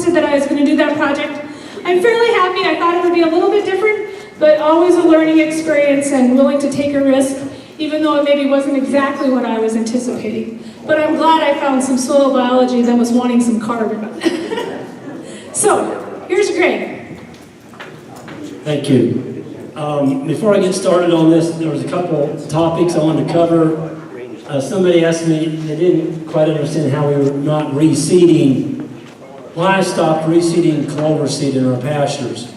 posted that I was going to do that project. I'm fairly happy. I thought it would be a little bit different, but always a learning experience and willing to take a risk, even though it maybe wasn't exactly what I was anticipating. But I'm glad I found some soil biology that was wanting some carbon. So, here's Greg. Thank you. Before I get started on this, there was a couple topics I wanted to cover. Somebody asked me, they didn't quite understand how we were not reseeding, why I stopped reseeding clover seed in our pastures.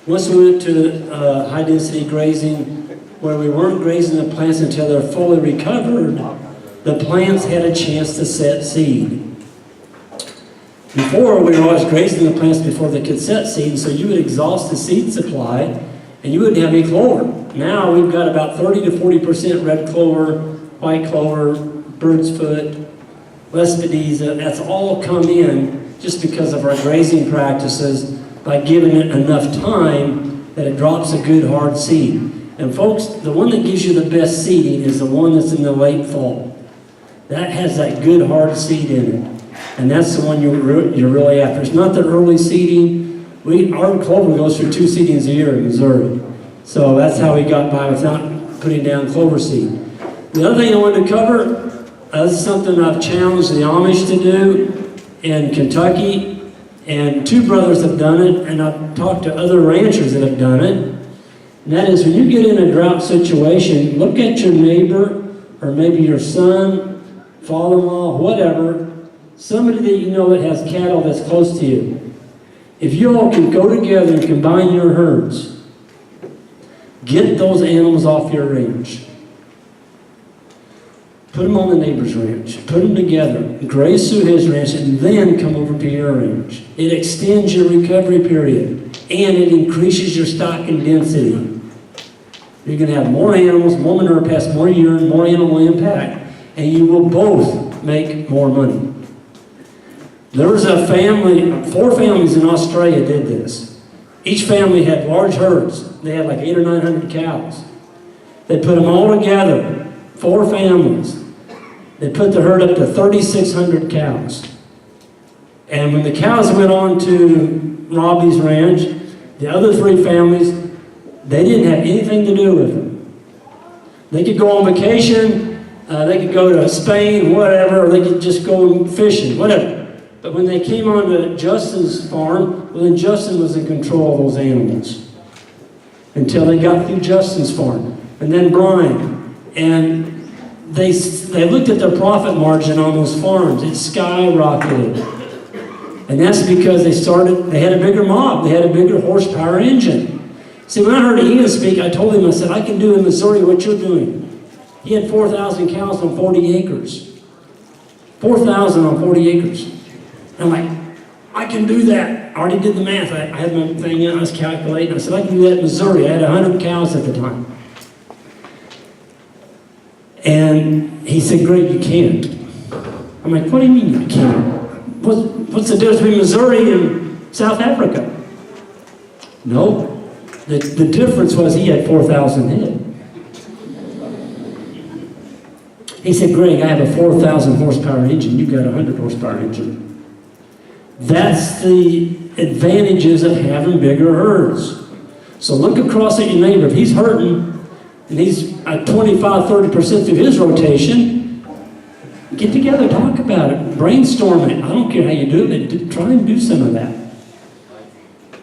Once we went to high density grazing, where we weren't grazing the plants until they're fully recovered, the plants had a chance to set seed. Before, we were always grazing the plants before they could set seed, so you would exhaust the seed supply and you wouldn't have any clover. Now we've got about 30 to 40% red clover, white clover, bird's foot, lespedeza. That's all come in just because of our grazing practices by giving it enough time that it drops a good hard seed. And folks, the one that gives you the best seeding is the one that's in the late fall. That has that good hard seed in it. And that's the one you're really after. It's not the early seeding. Our clover goes through 2 seedings a year in Missouri. So that's how we got by without putting down clover seed. The other thing I wanted to cover, this is something I've challenged the Amish to do in Kentucky, and 2 brothers have done it, and I've talked to other ranchers that have done it. And that is, when you get in a drought situation, look at your neighbor, or maybe your son, father-in-law, whatever, somebody that you know that has cattle that's close to you. If you all can go together and combine your herds, get those animals off your range. Put them on the neighbor's ranch. Put them together. Graze through his ranch and then come over to your ranch. It extends your recovery period and it increases your stocking density. You're going to have more animals, more manure pests, more urine, more animal impact, and you will both make more money. There was a family, 4 families in Australia did this. Each family had large herds. They had like 800 or 900 cows. They put them all together, 4 families. They put the herd up to 3,600 cows. And when the cows went on to Robbie's ranch, the other 3 families, they didn't have anything to do with them. They could go on vacation, they could go to Spain, whatever, or they could just go fishing, whatever. But when they came on to Justin's farm, well then Justin was in control of those animals. Until they got through Justin's farm. And then Brian. And they looked at their profit margin on those farms. It skyrocketed. And that's because they had a bigger mob. They had a bigger horsepower engine. See, when I heard Ian speak, I told him, I said, I can do in Missouri what you're doing. He had 4,000 cows on 40 acres. 4,000 on 40 acres. And I'm like, I can do that. I already did the math. I had my thing in, I was calculating. I said, I can do that in Missouri. I had 100 cows at the time. And he said, Greg, you can't. I'm like, what do you mean you can't? What's the difference between Missouri and South Africa? No. The difference was he had 4,000 head. He said, Greg, I have a 4,000 horsepower engine. You've got a 100 horsepower engine. That's the advantages of having bigger herds. So look across at your neighbor. If he's hurting, and he's at 25-30% through his rotation, get together, talk about it, brainstorm it. I don't care how you do it, but try and do some of that.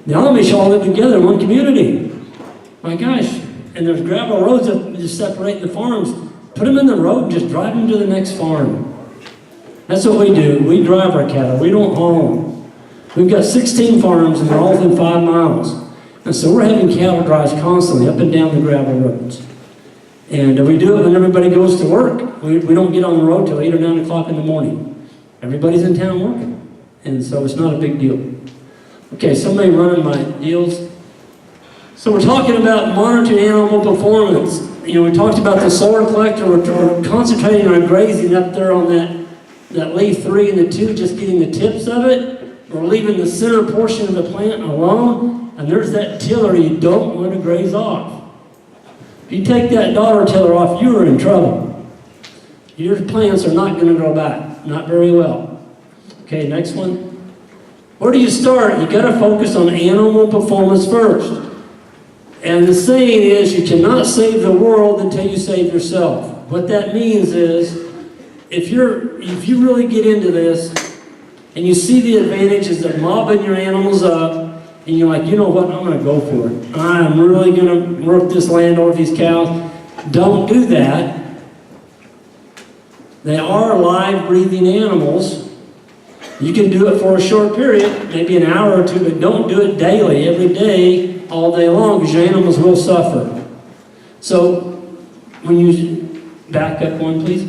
The Amish all live together in one community. My gosh, and there's gravel roads that just separate the farms. Put them in the road and just drive them to the next farm. That's what we do. We drive our cattle. We don't haul them. We've got 16 farms and they're all within 5 miles. And so we're having cattle drives constantly up and down the gravel roads. And we do it when everybody goes to work. We don't get on the road till 8 or 9 o'clock in the morning. Everybody's in town working. And so it's not a big deal. Okay, somebody running my deals. So we're talking about monitoring animal performance. You know, we talked about the solar collector. We're concentrating on grazing up there on that leaf 3 and the 2, just getting the tips of it. We're leaving the center portion of the plant alone. And there's that tiller you don't want to graze off. If you take that daughter tiller off, you're in trouble. Your plants are not going to grow back. Not very well. Okay, next one. Where do you start? You got to focus on animal performance first. And the saying is, you cannot save the world until you save yourself. What that means is, if you really get into this, and you see the advantages of mobbing your animals up, and you're like, you know what, I'm going to go for it. I'm really going to work this land over these cows. Don't do that. They are live, breathing animals. You can do it for a short period, maybe an hour or two, but don't do it daily, every day, all day long, because your animals will suffer. So, when you back up one, please.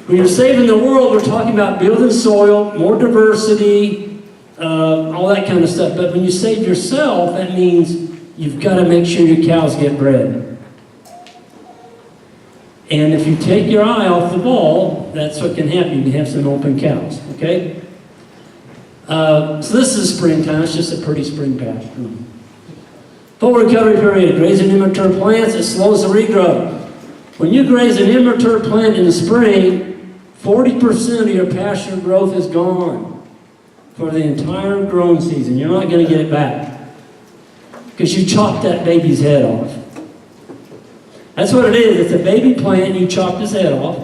When you're saving the world, we're talking about building soil, more diversity, all that kind of stuff. But when you save yourself, that means you've got to make sure your cows get bred. And if you take your eye off the ball, that's what can happen. You can have some open cows, okay? So this is springtime. It's just a pretty spring pasture. Full recovery period. Grazing immature plants, it slows the regrowth. When you graze an immature plant in the spring, 40% of your pasture growth is gone for the entire growing season. You're not going to get it back because you chopped that baby's head off. That's what it is. It's a baby plant. You chopped his head off,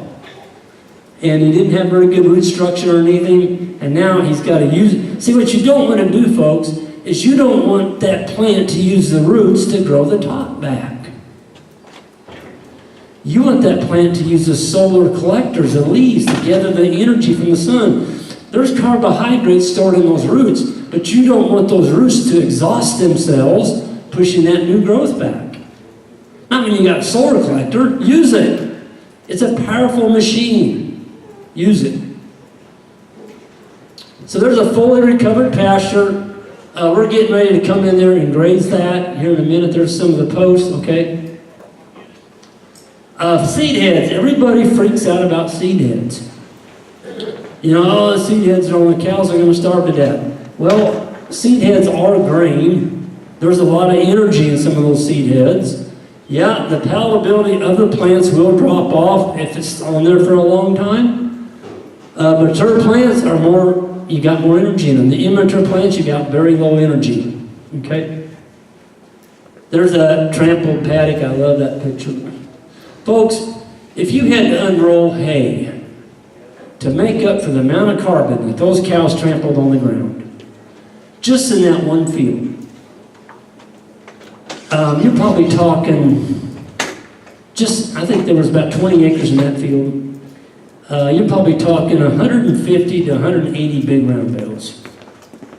and he didn't have very good root structure or anything, and now he's got to use it. See, what you don't want to do, folks, is you don't want that plant to use the roots to grow the top back. You want that plant to use the solar collectors, the leaves, to gather the energy from the sun. There's carbohydrates stored in those roots, but you don't want those roots to exhaust themselves, pushing that new growth back. Not when you got a solar collector, use it. It's a powerful machine. Use it. So there's a fully recovered pasture. We're getting ready to come in there and graze that. Here in a minute, there's some of the posts, okay? Seed heads. Everybody freaks out about seed heads. You know, oh, the seed heads are on the cows are going to starve to death. Well, seed heads are grain. There's a lot of energy in some of those seed heads. Yeah, the palatability of the plants will drop off if it's on there for a long time. Mature plants are more, you got more energy in them. The immature plants, you got very low energy. Okay? There's a trampled paddock. I love that picture. Folks, if you had to unroll hay to make up for the amount of carbon that those cows trampled on the ground, just in that one field, you're probably talking, I think there was about 20 acres in that field. You're probably talking 150 to 180 big round bales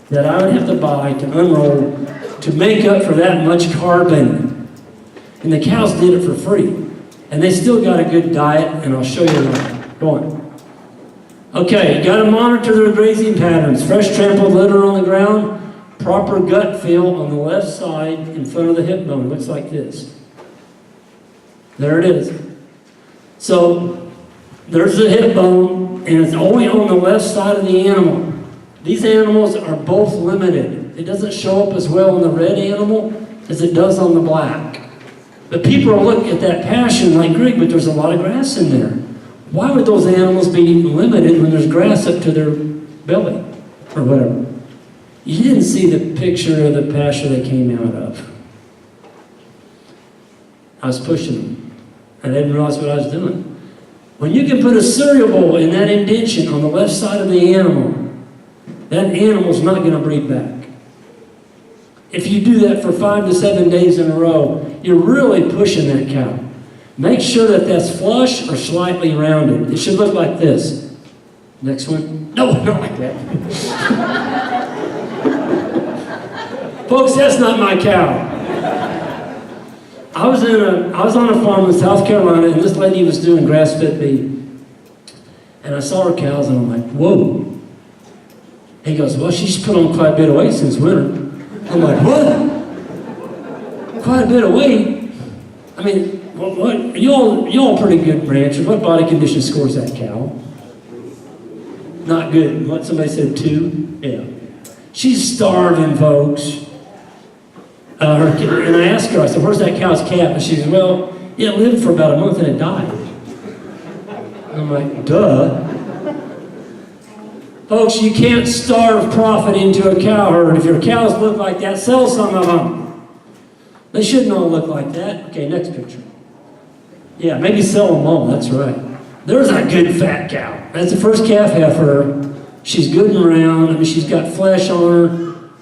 that I would have to buy to unroll to make up for that much carbon. And the cows did it for free. And they still got a good diet, and I'll show you that. Go on. Okay, you got to monitor their grazing patterns. Fresh trampled litter on the ground, proper gut feel on the left side in front of the hip bone. It looks like this. There it is. So, there's the hip bone, and it's only on the left side of the animal. These animals are both limited. It doesn't show up as well on the red animal as it does on the black. But people will look at that pasture like, Greg, but there's a lot of grass in there. Why would those animals be limited when there's grass up to their belly or whatever? You didn't see the picture of the pasture they came out of. I was pushing them. I didn't realize what I was doing. When you can put a cereal bowl in that indention on the left side of the animal, that animal's not going to breed back. If you do that for 5 to 7 days in a row, you're really pushing that cow. Make sure that that's flush or slightly rounded. It should look like this. Next one. No, not like that. Folks, that's not my cow. I was on a farm in South Carolina, and this lady was doing grass-fed beef. And I saw her cows, and I'm like, whoa. He goes, well, she's put on quite a bit of weight since winter. I'm like, what? Quite a bit of weight? I mean, what? You all pretty good ranchers. What body condition scores that cow? Not good. What, somebody said 2? Yeah. She's starving, folks. And I asked her, I said, where's that cow's calf? And she said, well, yeah, it lived for about a month and it died. I'm like, duh. Folks, you can't starve profit into a cow herd. If your cows look like that, sell some of them. They shouldn't all look like that. Okay, next picture. Yeah, maybe sell them all, that's right. There's a good fat cow. That's the first calf heifer. She's good and round. I mean, she's got flesh on her.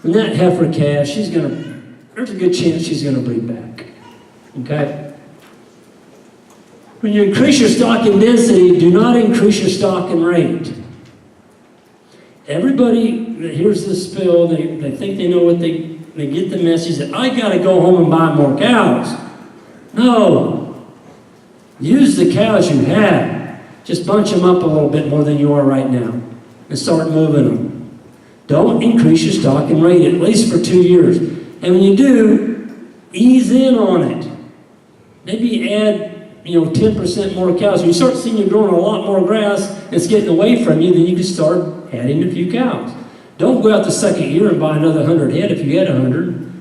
And that heifer calf, there's a good chance she's gonna breed back. Okay? When you increase your stock in density, do not increase your stock in rate. Everybody that hears this spill, they think they know what they get the message that I gotta go home and buy more cows. No. Use the cows you have. Just bunch them up a little bit more than you are right now and start moving them. Don't increase your stock and rate, at least for 2 years. And when you do, ease in on it. Maybe add 10% more cows. When you start seeing you're growing a lot more grass and it's getting away from you, then you can start adding a few cows. Don't go out the second year and buy another 100 head if you had 100.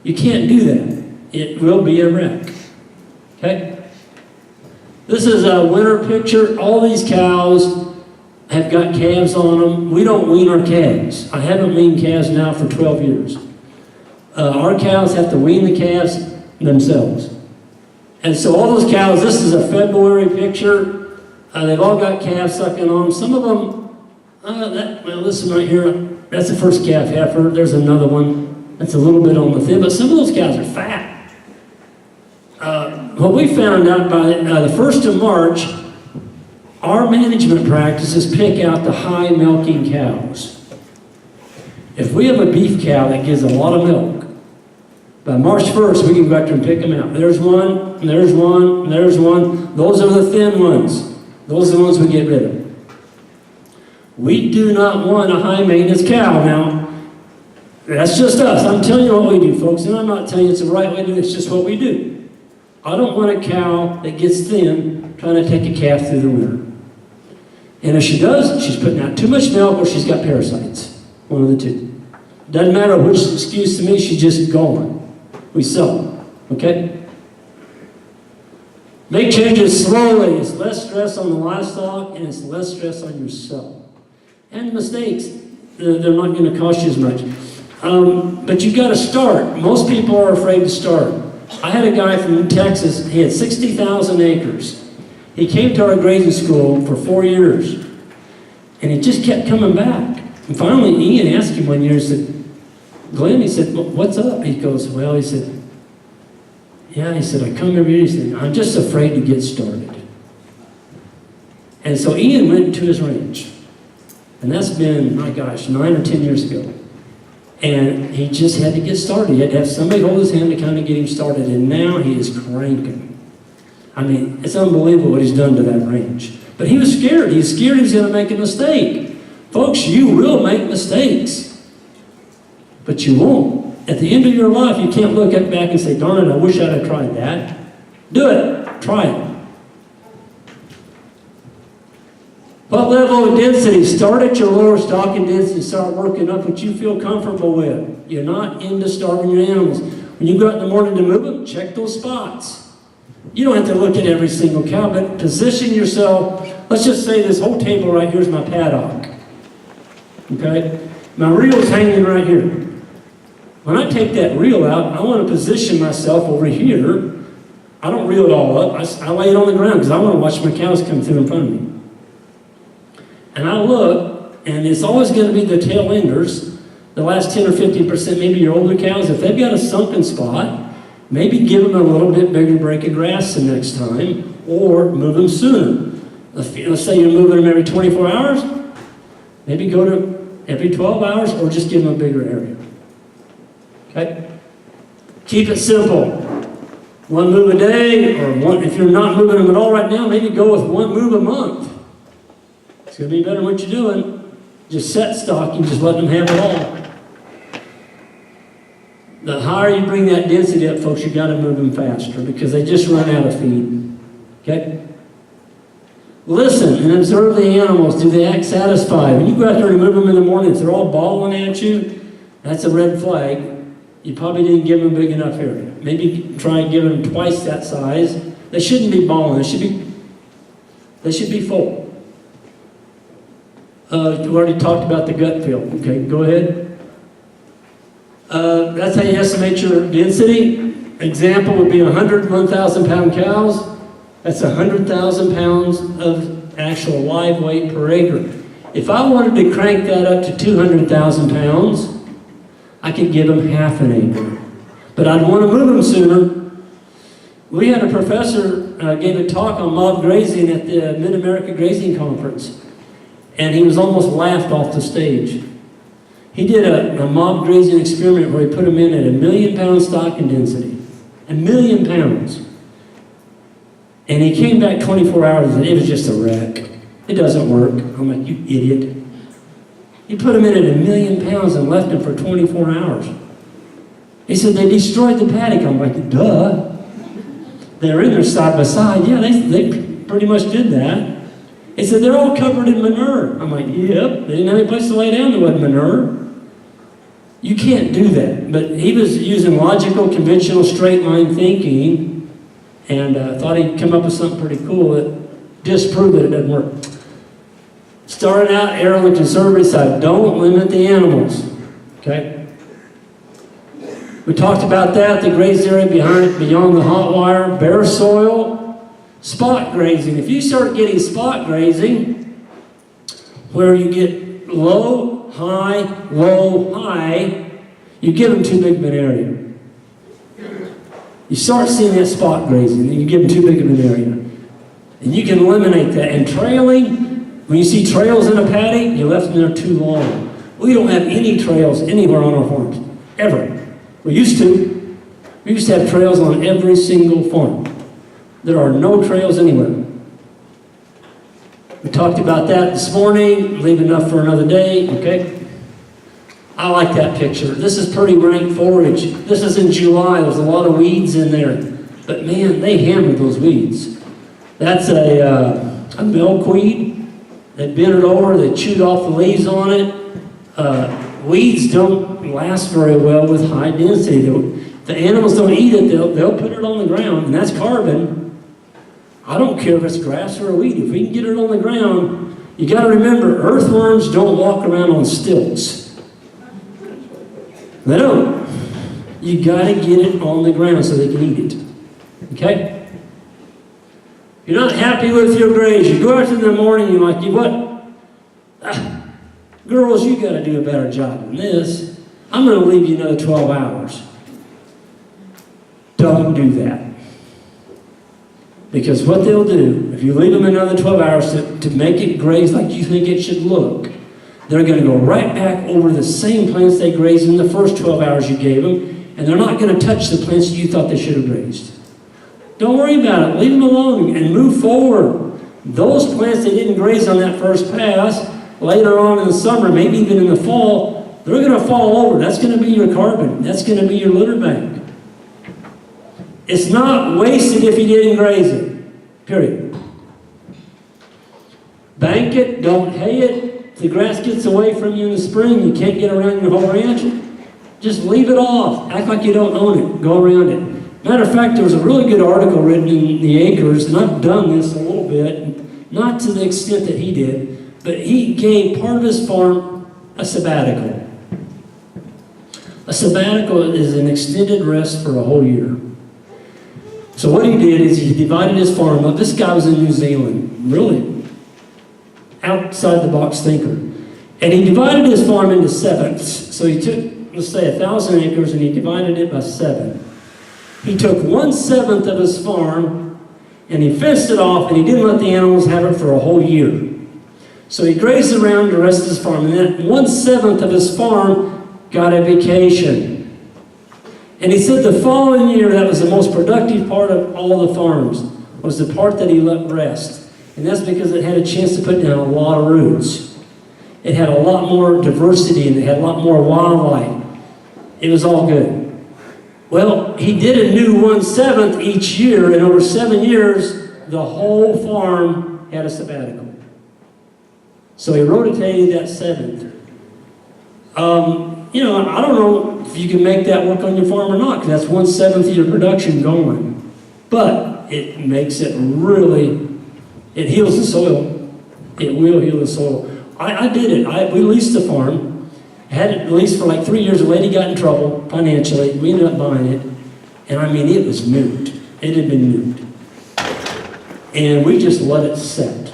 You can't do that. It will be a wreck. Okay? This is a winter picture. All these cows have got calves on them. We don't wean our calves. I haven't weaned calves now for 12 years. Our cows have to wean the calves themselves. And so all those cows, this is a February picture. They've all got calves sucking on them. Some of them, this one right here, that's the first calf heifer. There's another one that's a little bit on the thin, but some of those cows are fat. What we found out by the 1st of March, our management practices pick out the high milking cows. If we have a beef cow that gives a lot of milk, by March 1st, we can go out there and pick them out. There's one, and there's one, and there's one. Those are the thin ones. Those are the ones we get rid of. We do not want a high maintenance cow. Now, that's just us. I'm telling you what we do, folks, and I'm not telling you it's the right way to do it. It's just what we do. I don't want a cow that gets thin trying to take a calf through the winter. And if she does, she's putting out too much milk or she's got parasites. One of the two. Doesn't matter which excuse to me, she's just gone. We sell them. Okay? Make changes slowly. It's less stress on the livestock and it's less stress on yourself. And mistakes, they're not going to cost you as much. But you've got to start. Most people are afraid to start. I had a guy from Texas, he had 60,000 acres. He came to our grazing school for 4 years. And he just kept coming back. And finally, Ian asked him one year, he said, Glenn, he said, what's up? He goes, well, he said, yeah, he said, I come every year. He said, I'm just afraid to get started. And so Ian went to his ranch. And that's been, my gosh, 9 or 10 years ago. And he just had to get started. He had to have somebody hold his hand to kind of get him started. And now he is cranking. I mean, it's unbelievable what he's done to that ranch. But he was scared. He's scared he's going to make a mistake. Folks, you will make mistakes. But you won't. At the end of your life, you can't look back and say, darn it, I wish I'd have tried that. Do it. Try it. What level of density? Start at your lower stock and density. Start working up what you feel comfortable with. You're not into starving your animals. When you go out in the morning to move them, check those spots. You don't have to look at every single cow, but position yourself. Let's just say this whole table right here is my paddock. Okay? My reel's hanging right here. When I take that reel out, I want to position myself over here. I don't reel it all up. I lay it on the ground because I want to watch my cows come through in front of me. And I look, and it's always going to be the tail enders, the last 10 or 15%, maybe your older cows. If they've got a sunken spot, maybe give them a little bit bigger break of grass the next time, or move them sooner. Let's say you're moving them every 24 hours, maybe go to every 12 hours, or just give them a bigger area. Okay? Keep it simple. One move a day, or one, if you're not moving them at all right now, maybe go with one move a month. It's going to be better than what you're doing. Just set stock and just let them have it all. The higher you bring that density up, folks, you got to move them faster because they just run out of feed. Okay? Listen and observe the animals. Do they act satisfied? When you go out there and move them in the morning, if they're all bawling at you, that's a red flag. You probably didn't give them a big enough area. Maybe try and give them twice that size. They shouldn't be bawling. They should be full. You already talked about the gut feel. Okay, go ahead. That's how you estimate your density. Example would be 100 1,000-pound cows. That's 100,000 pounds of actual live weight per acre. If I wanted to crank that up to 200,000 pounds, I could give them half an acre. But I'd want to move them sooner. We had a professor gave a talk on mob grazing at the Mid-America Grazing Conference, and he was almost laughed off the stage. He did a mob grazing experiment where he put them in at 1 million pound stocking density. 1 million pounds. And he came back 24 hours and it was just a wreck. It doesn't work. I'm like, you idiot. He put them in at 1 million pounds and left them for 24 hours. He said they destroyed the paddock. I'm like, duh. They're in there side by side. Yeah, they pretty much did that. He said they're all covered in manure. I'm like, yep. They didn't have any place to lay down. There wasn't manure. You can't do that. But he was using logical, conventional, straight line thinking and thought he'd come up with something pretty cool that disproved that it doesn't work. Starting out, err on the conservative side. Don't limit the animals. Okay? We talked about that, the grazed area beyond the hot wire, bare soil, spot grazing. If you start getting spot grazing, where you get low, high, you give them too big of an area. You start seeing that spot grazing, and you give them too big of an area. And you can eliminate that. And trailing, when you see trails in a paddock, you left them there too long. We don't have any trails anywhere on our farms, ever. We used to. We used to have trails on every single farm. There are no trails anywhere. We talked about that this morning. Leave enough for another day, okay? I like that picture. This is pretty rank forage. This is in July. There's a lot of weeds in there. But man, they hammered those weeds. That's a milkweed. They bent it over. They chewed off the leaves on it. Weeds don't last very well with high density. The animals don't eat it. They'll put it on the ground, and that's carbon. I don't care if it's grass or a weed. If we can get it on the ground, you got to remember, earthworms don't walk around on stilts. They don't. You got to get it on the ground so they can eat it. Okay? If you're not happy with your graze, you go out in the morning, you're like, what? Girls, you got to do a better job than this. I'm going to leave you another 12 hours. Don't do that. Because what they'll do, if you leave them another 12 hours to make it graze like you think it should look, they're going to go right back over the same plants they grazed in the first 12 hours you gave them, and they're not going to touch the plants you thought they should have grazed. Don't worry about it. Leave them alone and move forward. Those plants they didn't graze on that first pass, later on in the summer, maybe even in the fall, they're going to fall over. That's going to be your carbon. That's going to be your litter bank. It's not wasted if you didn't graze it. Period. Bank it. Don't hay it. If the grass gets away from you in the spring, you can't get around your whole ranch, just leave it off. Act like you don't own it. Go around it. Matter of fact, there was a really good article written in The Acres, and I've done this a little bit, not to the extent that he did, but he gave part of his farm a sabbatical. A sabbatical is an extended rest for a whole year. So what he did is he divided his farm up. This guy was in New Zealand, really outside the box thinker. And he divided his farm into sevenths. So he took, let's say, 1,000 acres, and he divided it by 7. He took 1/7 of his farm, and he fenced it off, and he didn't let the animals have it for a whole year. So he grazed around the rest of his farm, and then 1/7 of his farm got a vacation. And he said the following year, that was the most productive part of all the farms, was the part that he let rest. And that's because it had a chance to put down a lot of roots. It had a lot more diversity, and it had a lot more wildlife. It was all good. Well, he did a new 1/7 each year, and over 7 years, the whole farm had a sabbatical. So he rotated that 7th. I don't know if you can make that work on your farm or not, because that's 1/7 of your production going. But it makes it really, it heals the soil. It will heal the soil. I did it. We leased the farm. Had it leased for like 3 years. The lady got in trouble financially. We ended up buying it. And I mean, it was moved. It had been moved. And we just let it set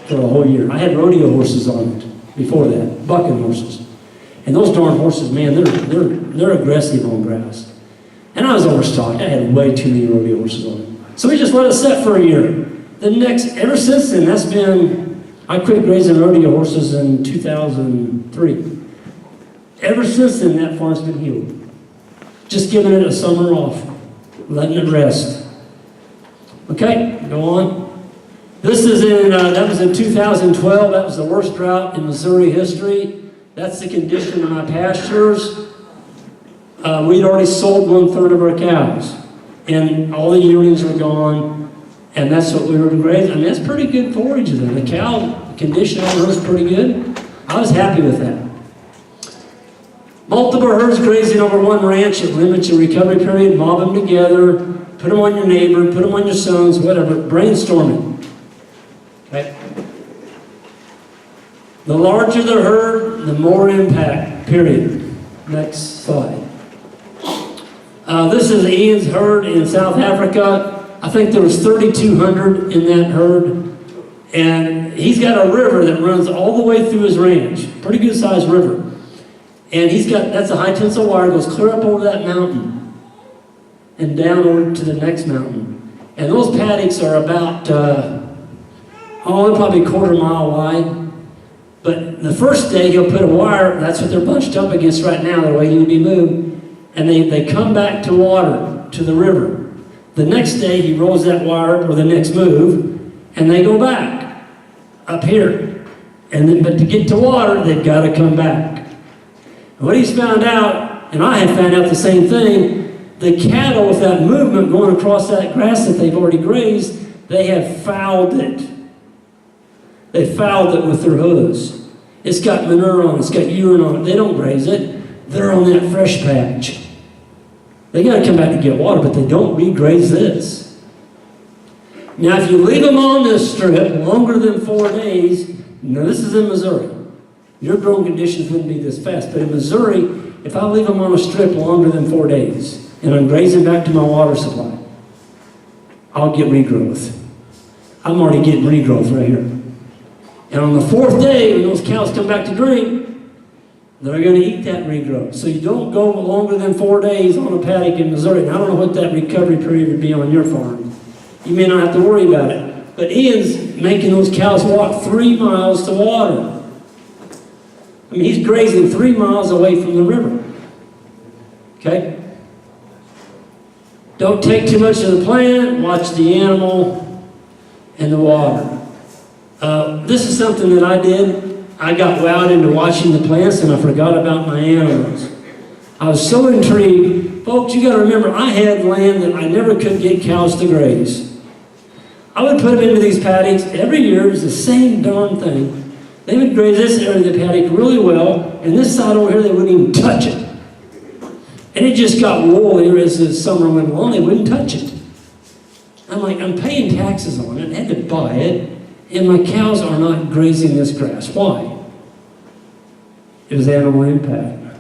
for a whole year. I had rodeo horses on it before that, bucking horses. And those darn horses, man, they're aggressive on grass. And I was overstocked. I had way too many rodeo horses on it. So we just let it set for a year. Ever since then, I quit grazing rodeo horses in 2003. Ever since then, that farm's been healed. Just giving it a summer off, letting it rest. Okay, go on. This is that was in 2012. That was the worst drought in Missouri history. That's the condition of my pastures. We'd already sold 1/3 of our cows, and all the yearlings were gone, and that's what we were grazing. I mean, that's pretty good forage there. The cow condition on her was pretty good. I was happy with that. Multiple herds grazing over one ranch, it limits your recovery period. Mob them together, put them on your neighbor, put them on your sons, whatever. Brainstorming. Okay? The larger the herd, the more impact, period. Next slide. This is Ian's herd in South Africa. I think there was 3,200 in that herd. And he's got a river that runs all the way through his ranch. Pretty good sized river. And that's a high tensile wire, goes clear up over that mountain and down over to the next mountain. And those paddocks are about, they're probably a quarter mile wide. But the first day he'll put a wire, that's what they're bunched up against right now, they're waiting to be moved. And they come back to water, to the river. The next day he rolls that wire, or the next move, and they go back up here. But to get to water, they've got to come back. What he's found out, and I had found out the same thing, the cattle with that movement going across that grass that they've already grazed, they have fouled it. They fouled it with their hooves. It's got manure on it, it's got urine on it. They don't graze it. They're on that fresh patch. They got to come back to get water, but they don't regraze this. Now, if you leave them on this strip longer than 4 days, now this is in Missouri. Your growing conditions wouldn't be this fast. But in Missouri, if I leave them on a strip longer than 4 days, and I'm grazing back to my water supply, I'll get regrowth. I'm already getting regrowth right here. And on the 4th day, when those cows come back to drink, they're going to eat that regrowth. So you don't go longer than 4 days on a paddock in Missouri. And I don't know what that recovery period would be on your farm. You may not have to worry about it. But Ian's making those cows walk 3 miles to water. I mean, he's grazing 3 miles away from the river. Okay? Don't take too much of the plant. Watch the animal and the water. This is something that I did. I got wowed into watching the plants and I forgot about my animals. I was so intrigued. Folks, you got to remember, I had land that I never could get cows to graze. I would put them into these paddocks every year. It was the same darn thing. They would graze this area of the paddock really well, and this side over here, they wouldn't even touch it. And it just got woolier as the summer went along. They wouldn't touch it. I'm like, I'm paying taxes on it. I had to buy it. And my cows are not grazing this grass. Why? It was animal impact.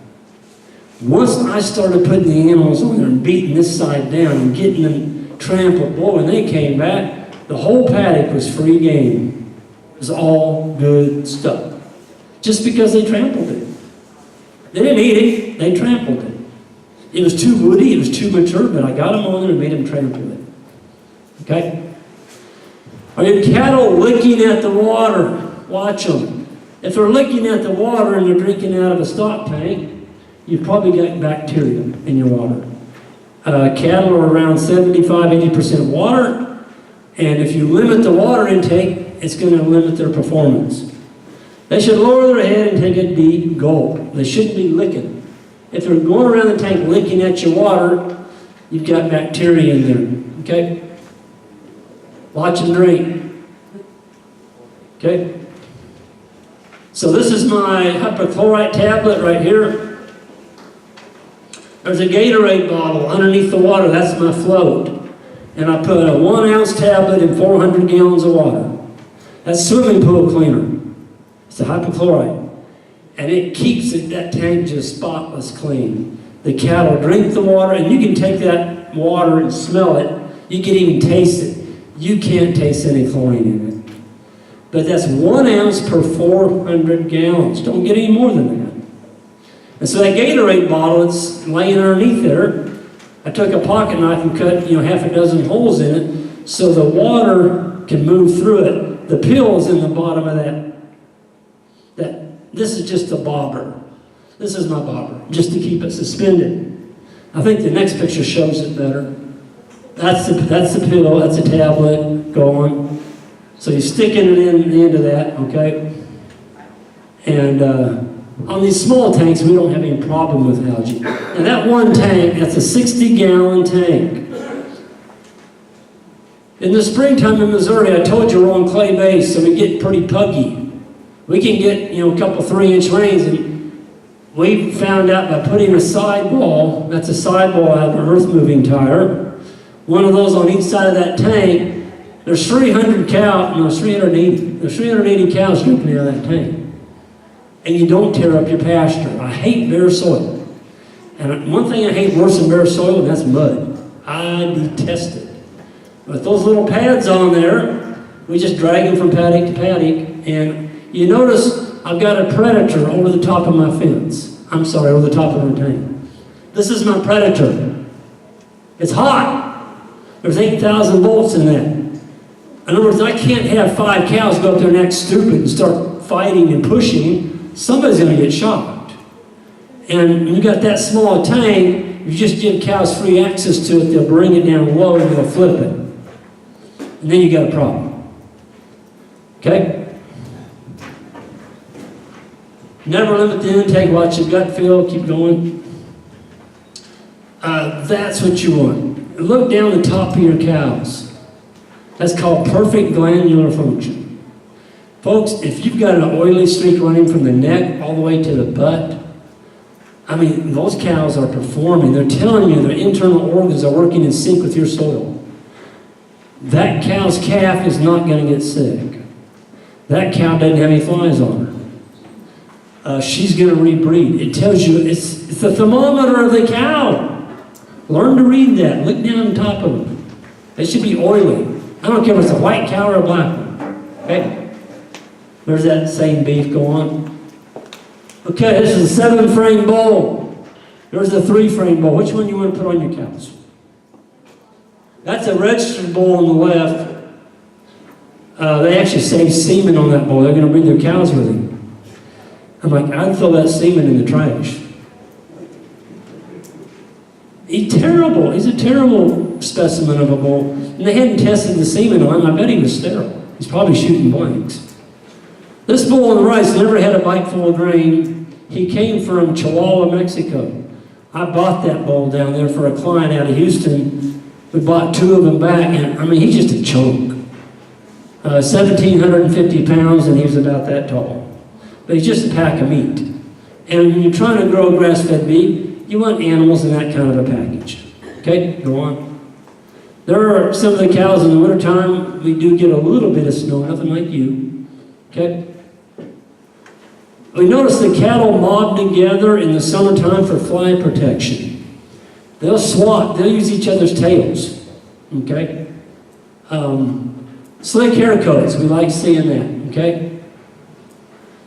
Once I started putting the animals on there and beating this side down and getting them trampled, boy, when they came back, the whole paddock was free game. It was all good stuff. Just because they trampled it. They didn't eat it, they trampled it. It was too woody, it was too mature, but I got them on there and made them trample it. Okay? Are your cattle licking at the water? Watch them. If they're licking at the water and they're drinking out of a stock tank, you've probably got bacteria in your water. Cattle are around 75-80% water, and if you limit the water intake, it's going to limit their performance. They should lower their head and take a deep gulp. They shouldn't be licking. If they're going around the tank licking at your water, you've got bacteria in there. Okay? Watch them drink. Okay? So this is my hypochlorite tablet right here. There's a Gatorade bottle underneath the water. That's my float. And I put a 1 ounce tablet in 400 gallons of water. That's swimming pool cleaner. It's a hypochlorite. And it keeps that tank just spotless clean. The cattle drink the water, and you can take that water and smell it. You can even taste it. You can't taste any chlorine in it. But that's 1 ounce per 400 gallons. Don't get any more than that. And so that Gatorade bottle, it's laying underneath there. I took a pocket knife and cut, half a dozen holes in it so the water can move through it. The pill is in the bottom of that. This is just a bobber. This is my bobber, just to keep it suspended. I think the next picture shows it better. That's the pill, that's a tablet going. So you're sticking it in the end of that, okay? And on these small tanks, we don't have any problem with algae. And that one tank, that's a 60-gallon tank. In the springtime in Missouri, I told you we're on clay base, so we get pretty puggy. We can get, a couple 3-inch rains, and we found out by putting a sidewall, that's a sidewall out of an earth-moving tire, one of those on each side of that tank. There's 380 cows drinking out of that tank. And you don't tear up your pasture. I hate bare soil. And one thing I hate worse than bare soil, and that's mud. I detest it. With those little pads on there, we just drag them from paddock to paddock. And you notice I've got a predator over the top of my fence. Over the top of my tank. This is my predator. It's hot. There's 8,000 volts in that. In other words, I can't have 5 cows go up there and act stupid and start fighting and pushing. Somebody's going to get shocked. And when you got that small tank, you just give cows free access to it, they'll bring it down low and they'll flip it. And then you got a problem. Okay? Never limit the intake, watch your gut feel, keep going. That's what you want. Look down the top of your cows. That's called perfect glandular function. Folks, if you've got an oily streak running from the neck all the way to the butt, those cows are performing. They're telling you their internal organs are working in sync with your soil. That cow's calf is not going to get sick. That cow doesn't have any flies on her. She's going to rebreed. It tells you, it's the thermometer of the cow. Learn to read that. Look down on top of them. They should be oily. I don't care if it's a white cow or a black one. Okay? There's that same beef going. Okay, this is a 7-frame bowl. There's a 3-frame bowl. Which one do you want to put on your cows? That's a registered bowl on the left. They actually save semen on that bowl. They're going to bring their cows with them. I'm like, I'd throw that semen in the trash. He's terrible. He's a terrible specimen of a bull. And they hadn't tested the semen on him. I bet he was sterile. He's probably shooting blanks. This bull on the right's never had a bite full of grain. He came from Chihuahua, Mexico. I bought that bull down there for a client out of Houston. We bought 2 of them back, and he's just a chunk. 1,750 pounds, and he was about that tall. But he's just a pack of meat. And when you're trying to grow grass-fed beef, you want animals in that kind of a package. Okay, go on. There are some of the cows in the wintertime, we do get a little bit of snow, nothing like you. Okay? We notice the cattle mob together in the summertime for fly protection. They'll swat, they'll use each other's tails. Okay? Slick hair coats, we like seeing that. Okay?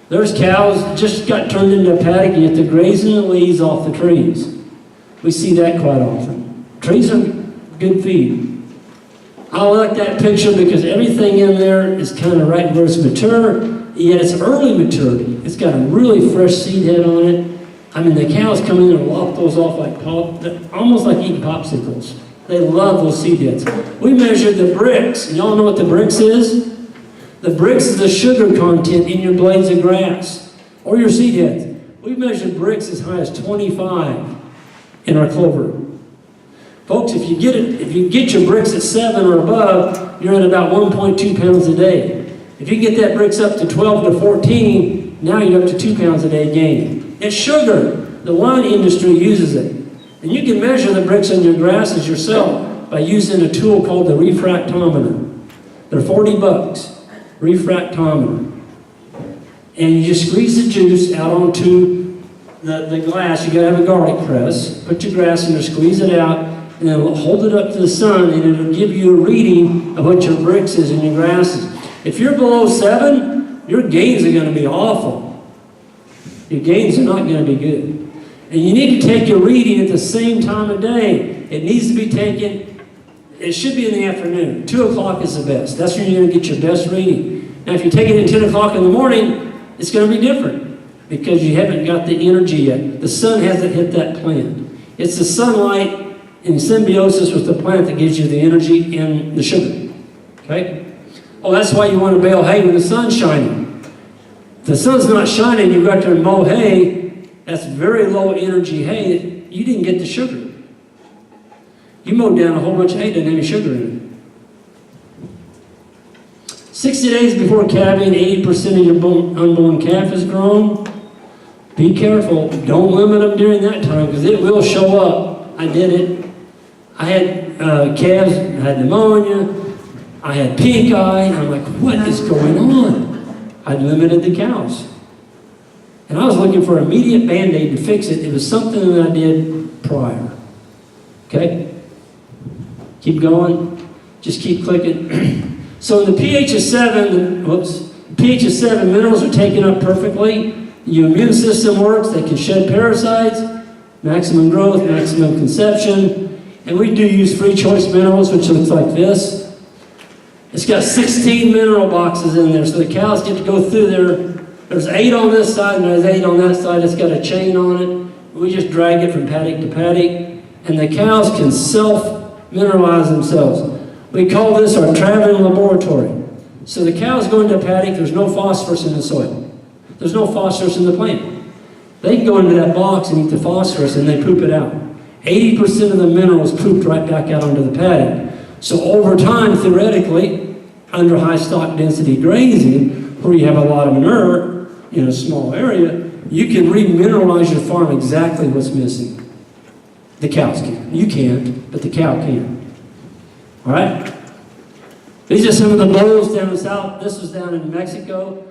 There's cows just got turned into a paddock and yet they're grazing the leaves off the trees. We see that quite often. Trees are good feed. I like that picture because everything in there is kind of right where it's mature, yet it's early maturity. It's got a really fresh seed head on it. The cows come in and lop those off like almost like eating popsicles. They love those seed heads. We measured the bricks. Y'all know what the bricks is? The bricks is the sugar content in your blades of grass or your seed heads. We've measured bricks as high as 25 in our clover. Folks, if you get your bricks at 7 or above, you're at about 1.2 pounds a day. If you get that bricks up to 12 to 14, now you're up to 2 pounds a day gain. It's sugar. The wine industry uses it. And you can measure the bricks on your grasses yourself by using a tool called the refractometer. They're $40. Refractometer. and you just squeeze the juice out onto the glass. You gotta have a garlic press. Put your grass in there, squeeze it out, and then hold it up to the sun, and it'll give you a reading of what your Brix is and your grasses. If you're below 7, your gains are gonna be awful. Your gains are not gonna be good. And you need to take your reading at the same time of day. It needs to be taken, it should be in the afternoon. 2 o'clock is the best. That's when you're gonna get your best reading. Now if you take it at 10 o'clock in the morning, it's gonna be different because you haven't got the energy yet. The sun hasn't hit that plant. It's the sunlight in symbiosis with the plant that gives you the energy and the sugar, okay? Oh, that's why you want to bale hay when the sun's shining. If the sun's not shining, you got to mow hay, that's very low energy hay, you didn't get the sugar. You mowed down a whole bunch of hay, didn't have any sugar in it. 60 days before calving, 80% of your unborn calf is grown. Be careful, don't limit them during that time because it will show up. I did it. I had calves, I had pneumonia, I had pink eye, and I'm like, what is going on? I'd limited the cows. And I was looking for an immediate Band-Aid to fix it. It was something that I did prior. Okay? Keep going. Just keep clicking. So the pH of 7, pH of 7, minerals are taken up perfectly. Your immune system works. They can shed parasites, maximum growth, maximum conception. And we do use free choice minerals, which looks like this. It's got 16 mineral boxes in there, so the cows get to go through there. There's 8 on this side and there's 8 on that side. It's got a chain on it. We just drag it from paddock to paddock, and the cows can self-mineralize themselves. We call this our traveling laboratory. So the cows go into a paddock, there's no phosphorus in the soil. There's no phosphorus in the plant. They can go into that box and eat the phosphorus and they poop it out. 80% of the minerals pooped right back out onto the paddock. So over time, theoretically, under high stock density grazing, where you have a lot of manure in a small area, you can remineralize your farm exactly what's missing. The cows can. You can't, but the cow can. All right? These are some of the bowls down the south. This was down in Mexico.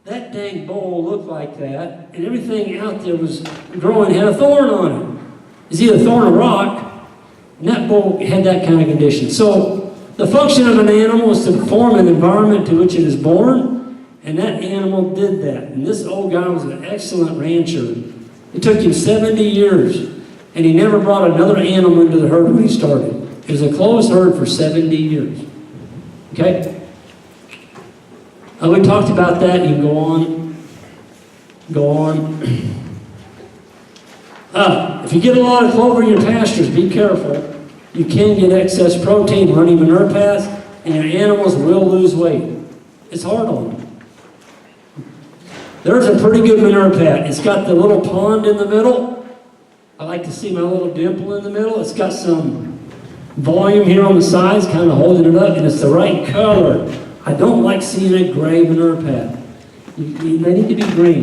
That dang bowl looked like that, and everything out there was growing, had a thorn on it. It's either a thorn or rock. And that bull had that kind of condition. So the function of an animal is to form an environment to which it is born, and that animal did that. And this old guy was an excellent rancher. It took him 70 years, and he never brought another animal into the herd when he started. It was a closed herd for 70 years. Okay? We talked about that. You can go on. Go on. If you get a lot of clover in your pastures, be careful. You can get excess protein running manure paths, and your animals will lose weight. It's hard on them. There's a pretty good manure pad. It's got the little pond in the middle. I like to see my little dimple in the middle. It's got some volume here on the sides, kind of holding it up, and it's the right color. I don't like seeing a gray manure pad. They need to be green.